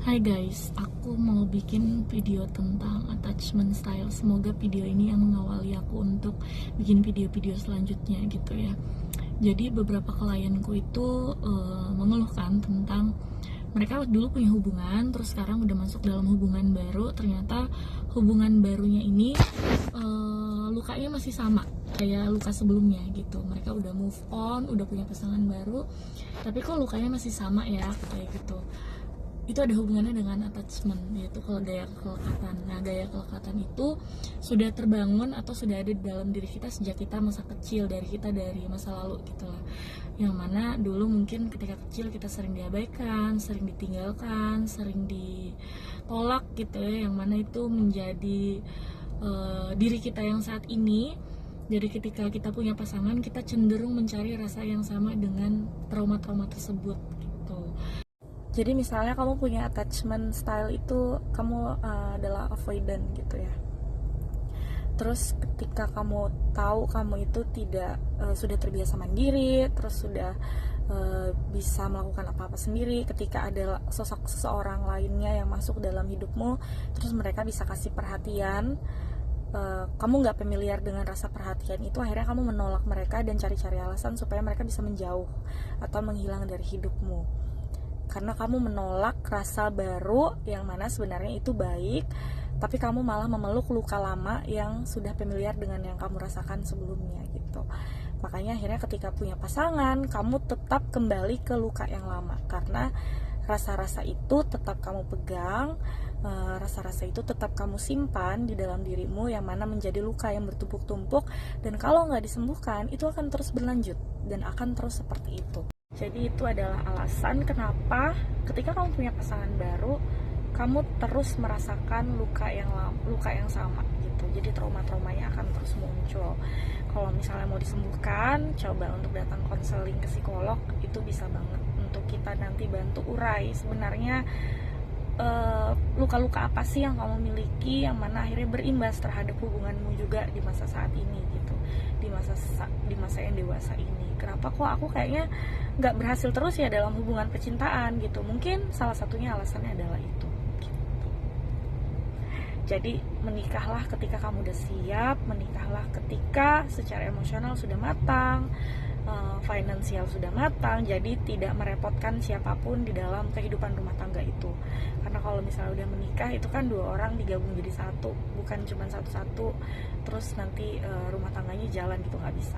Hai guys, aku mau bikin video tentang attachment style. Semoga video ini yang mengawali aku untuk bikin video-video selanjutnya gitu ya. Jadi beberapa klienku itu mengeluhkan tentang mereka dulu punya hubungan, terus sekarang udah masuk dalam hubungan baru. Ternyata hubungan barunya ini lukanya masih sama kayak luka sebelumnya gitu. Mereka udah move on, udah punya pasangan baru, tapi kok lukanya masih sama ya kayak gitu. Itu ada hubungannya dengan attachment, yaitu kalau gaya kelekatan. Nah, gaya kelekatan itu sudah terbangun atau sudah ada di dalam diri kita sejak kita masa kecil, dari masa lalu gitu lah. Yang mana dulu mungkin ketika kecil kita sering diabaikan, sering ditinggalkan, sering ditolak gitu ya, yang mana itu menjadi diri kita yang saat ini. Jadi ketika kita punya pasangan, kita cenderung mencari rasa yang sama dengan trauma-trauma tersebut gitu. Jadi misalnya kamu punya attachment style itu kamu adalah avoidant gitu ya. Terus ketika kamu tahu kamu itu tidak sudah terbiasa mandiri, terus sudah bisa melakukan apa-apa sendiri, ketika ada sosok seseorang lainnya yang masuk dalam hidupmu, terus mereka bisa kasih perhatian, kamu nggak familiar dengan rasa perhatian itu, akhirnya kamu menolak mereka dan cari-cari alasan supaya mereka bisa menjauh atau menghilang dari hidupmu. Karena kamu menolak rasa baru yang mana sebenarnya itu baik, tapi kamu malah memeluk luka lama yang sudah familiar dengan yang kamu rasakan sebelumnya gitu. Makanya akhirnya ketika punya pasangan, kamu tetap kembali ke luka yang lama, karena rasa-rasa itu tetap kamu pegang, rasa-rasa itu tetap kamu simpan di dalam dirimu, yang mana menjadi luka yang bertumpuk-tumpuk, dan kalau nggak disembuhkan itu akan terus berlanjut dan akan terus seperti itu. Jadi itu adalah alasan kenapa ketika kamu punya pasangan baru, kamu terus merasakan luka yang sama gitu. Jadi trauma-traumanya akan terus muncul. Kalau misalnya mau disembuhkan, coba untuk datang konseling ke psikolog, itu bisa banget untuk kita nanti bantu urai sebenarnya luka-luka apa sih yang kamu miliki, yang mana akhirnya berimbas terhadap hubunganmu juga di masa saat ini gitu, di masa yang dewasa ini. Kenapa kok aku kayaknya nggak berhasil terus ya dalam hubungan percintaan gitu? Mungkin salah satunya alasannya adalah itu gitu. Jadi menikahlah ketika kamu udah siap, menikahlah ketika secara emosional sudah matang, finansial sudah matang, jadi tidak merepotkan siapapun di dalam kehidupan rumah tangga itu. Karena kalau misalnya udah menikah itu kan dua orang digabung jadi satu, bukan cuma satu-satu terus nanti rumah tangganya jalan gitu, nggak bisa.